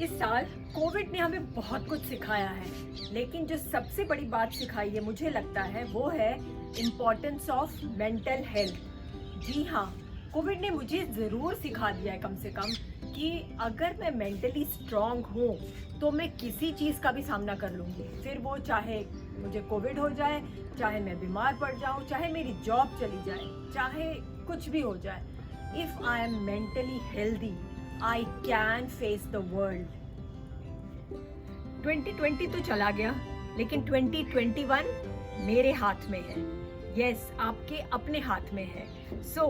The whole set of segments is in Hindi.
इस साल कोविड ने हमें बहुत कुछ सिखाया है, लेकिन जो सबसे बड़ी बात सिखाई है मुझे लगता है वो है इम्पोर्टेंस ऑफ मेंटल हेल्थ। जी हाँ, कोविड ने मुझे ज़रूर सिखा दिया है कम से कम कि अगर मैं मेंटली स्ट्रांग हूँ तो मैं किसी चीज़ का भी सामना कर लूँगी। फिर वो चाहे मुझे कोविड हो जाए, चाहे मैं बीमार पड़ जाऊँ, चाहे मेरी जॉब चली जाए, चाहे कुछ भी हो जाए। If I am mentally healthy I can face the world। 2020 तो चला गया, लेकिन 2021 मेरे हाथ में है। Yes, आपके अपने हाथ में है। So,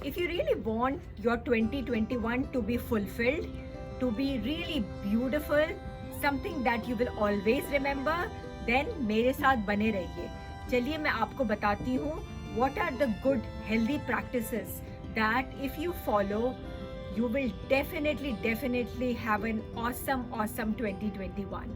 if you really want your 2021 to be fulfilled, to be really beautiful, something that you will always remember, then मेरे साथ बने रहिए। चलिए मैं आपको बताती हूँ what are the good healthy practices that if you follow you will definitely have an awesome 2021।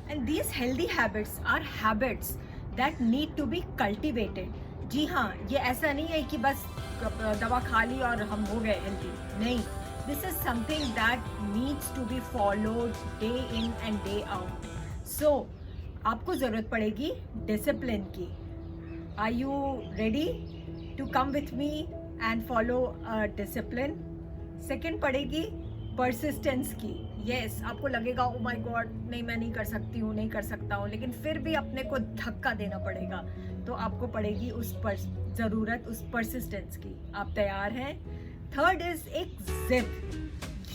And these healthy habits are habits that need to be cultivated। जी हाँ, ये ऐसा नहीं है कि बस दवा खा ली और हम हो गए हेल्दी, नहीं। This is something that needs to be followed day in and day out। So, आपको ज़रूरत पड़ेगी डिसिप्लिन की। Are you ready to come with me and follow discipline? Second पड़ेगी परसिस्टेंस की। यस, आपको लगेगा ओ माय गॉड, नहीं मैं नहीं कर सकती हूँ, नहीं कर सकता हूँ, लेकिन फिर भी अपने को धक्का देना पड़ेगा। तो आपको पड़ेगी ज़रूरत उस परसिस्टेंस की। आप तैयार हैं? थर्ड इज एक जिद।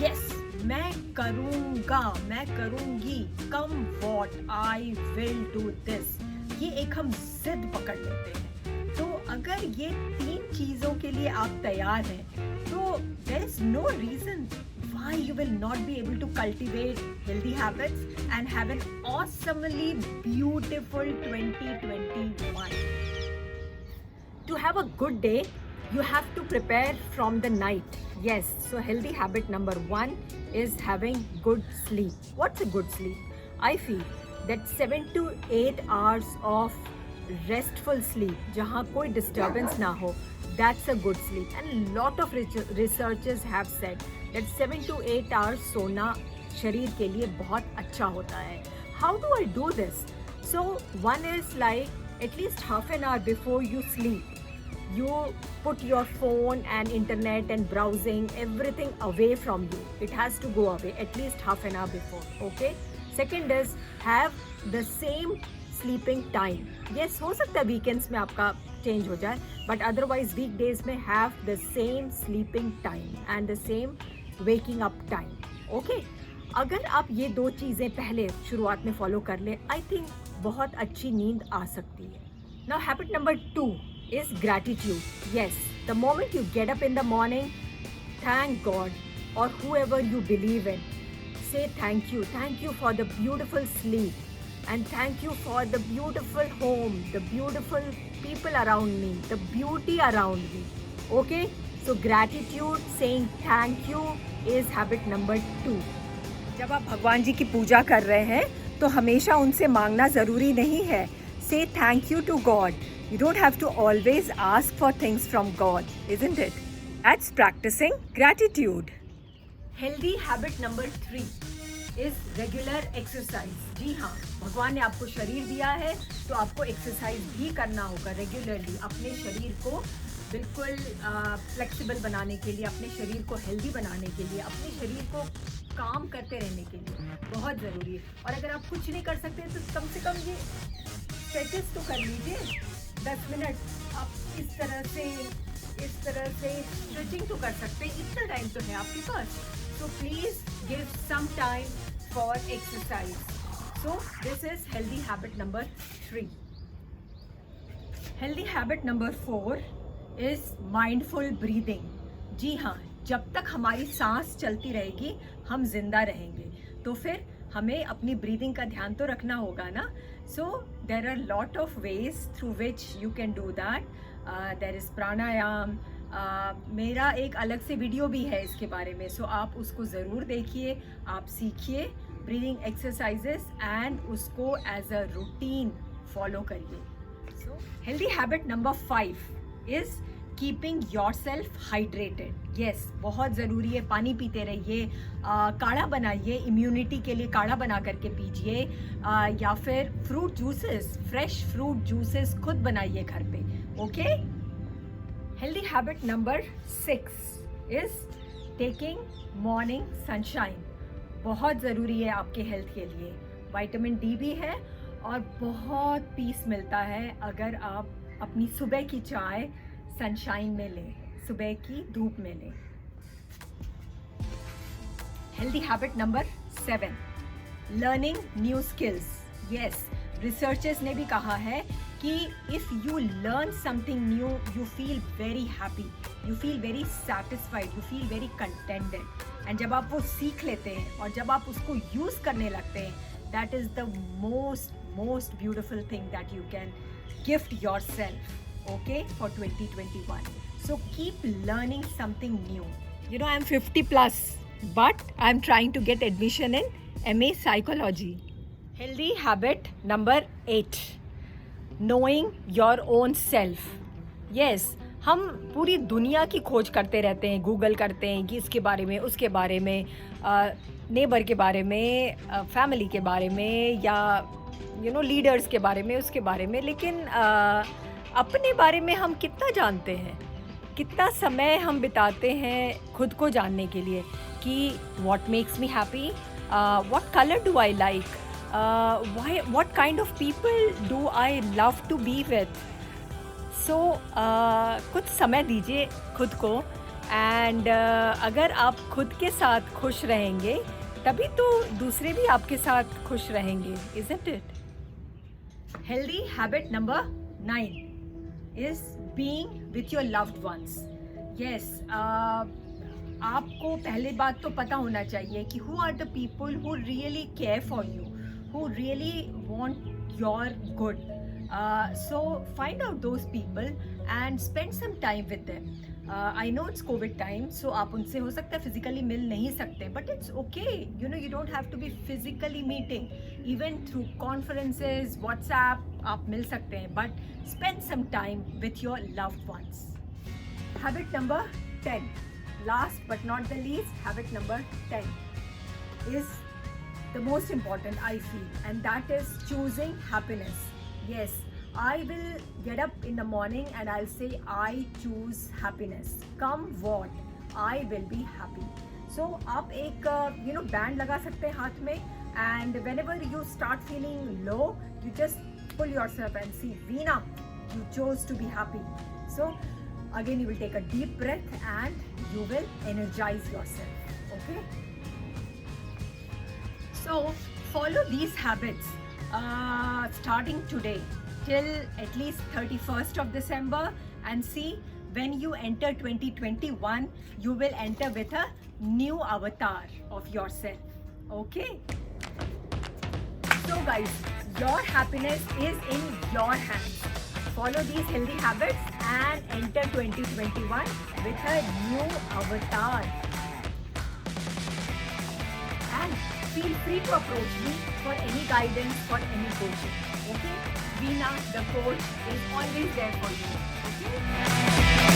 यस, मैं करूँगा, मैं करूँगी, come what I will do this. ये एक हम जिद पकड़ लेते हैं। तो अगर ये 3 चीज़ों के लिए आप तैयार हैं तो there is no reason why you will not be able to cultivate healthy habits and have an awesomely beautiful 2021। To have a good day, you have to prepare from the night। Yes, so healthy habit number 1 is having good sleep। What's a good sleep? I feel that 7 to 8 hours of restful sleep, जहाँ कोई disturbance ना हो, that's a good sleep। And lot of researchers have said that 7 to 8 hours सोना शरीर के लिए बहुत अच्छा होता है। How do I do this? So one is like at least half an hour before you sleep, you put your phone and internet and browsing everything away from you। It has to go away at least half an hour before। Okay, second is have the same sleeping time। yes, हो सकता है weekends में आपका चेंज हो जाए, but otherwise weekdays में have the same sleeping time and the same waking up time। okay, अगर आप ये 2 चीज़ें पहले शुरुआत में फॉलो कर ले, आई थिंक बहुत अच्छी नींद आ सकती है। Now habit number 2 is gratitude। Yes, the moment you get up in the morning, thank God or whoever you believe in, say thank you for the beautiful sleep and thank you for the beautiful home, the beautiful people around me, the beauty around me। okay, so gratitude, saying thank you is habit number 2। जब आप भगवान जी की पूजा कर रहे हैं तो हमेशा उनसे मांगना ज़रूरी नहीं है। say thank you to God। You don't have to always ask for things from God, isn't it? That's practicing gratitude। Healthy habit number 3 is regular exercise। जी हाँ, भगवान ने आपको शरीर दिया है तो आपको एक्सरसाइज भी करना होगा रेगुलरली, अपने शरीर को बिल्कुल फ्लेक्सिबल बनाने के लिए, अपने शरीर को हेल्दी बनाने के लिए, अपने शरीर को काम करते रहने के लिए बहुत ज़रूरी है। और अगर आप कुछ नहीं कर सकते तो कम से कम ये स्ट्रेचेस तो कर लीजिए। 10 मिनट आप इस तरह से स्ट्रेचिंग तो कर सकते हैं, इतना टाइम तो है आपके पास। So please give some time for exercise. So this is healthy habit number 3। Healthy habit number 4 is mindful breathing. जी हाँ, जब तक हमारी सांस चलती रहेगी हम जिंदा रहेंगे, तो फिर हमें अपनी ब्रीदिंग का ध्यान तो रखना होगा ना। So there are lot of ways through which you can do that. There is pranayama. मेरा एक अलग से वीडियो भी है इसके बारे में, सो आप उसको ज़रूर देखिए, आप सीखिए ब्रीदिंग एक्सरसाइजेस एंड उसको एज अ रूटीन फॉलो करिए। So, healthy habit number 5 is keeping your self hydrated. Yes, बहुत ज़रूरी है. पानी पीते रहिए, काढ़ा बनाइए, इम्यूनिटी के लिए काढ़ा बना करके पीजिए, या फिर fruit juices, fresh fruit juices खुद बनाइए घर पे. Okay. Healthy habit number 6 is taking morning sunshine. बहुत ज़रूरी है आपके हेल्थ के लिए. विटामिन डी भी है और बहुत पीस मिलता है अगर आप अपनी सुबह की चाय सनशाइन में लें, सुबह की धूप में लें. Healthy habit number 7, learning new skills. Yes, researchers ने भी कहा है कि if you learn something new you feel very happy, you feel very satisfied, you feel very contented. And जब आप वो सीख लेते हैं और जब आप उसको यूज़ करने लगते हैं, that is the most beautiful thing that you can gift your self. Okay, for 2021. So keep learning something new. You know, I'm 50 plus, but I'm trying to get admission in MA Psychology. Healthy habit number 8, knowing your own self. Yes, हम पूरी दुनिया की खोज करते रहते हैं, गूगल करते हैं कि इसके बारे में, उसके बारे में, नेबर के बारे में, फैमिली के बारे में, या लीडर्स के बारे में, उसके बारे में. लेकिन अपने बारे में हम कितना जानते हैं, कितना समय हम बिताते हैं खुद को जानने के लिए कि what makes me happy, what colour do I like, what kind of people do I love to be with. So कुछ समय दीजिए खुद को. एंड अगर आप खुद के साथ खुश रहेंगे तभी तो दूसरे भी आपके साथ खुश रहेंगे. Isn't it? Healthy habit number 9 is being with your loved ones. Yes, आपको पहले बात तो पता होना चाहिए कि who are the people who really care for you, who really want your good. So find out those people and spend some time with them. I know it's COVID time, so आप उनसे हो सकता है physically मिल नहीं सकते, but it's okay. You don't have to be physically meeting. Even through conferences, WhatsApp, आप मिल सकते हैं, but spend some time with your loved ones. Habit number 10, last but not the least, habit number 10 is the most important, I feel, and that is choosing happiness. Yes, I will get up in the morning and I'll say I choose happiness. Come what, I will be happy. So आप एक band लगा सकते हैं हाथ में, and whenever you start feeling low, you just pull yourself and see, Veena, you chose to be happy. So again, you will take a deep breath and you will energize yourself. Okay? So follow these habits starting today till at least 31st of December, and see, when you enter 2021, you will enter with a new avatar of yourself. Okay? So guys, your happiness is in your hands. Follow these healthy habits and enter 2021 with a new avatar. And feel free to approach me for any guidance, for any coaching. Okay? Veena, the coach, is always there for you. Okay?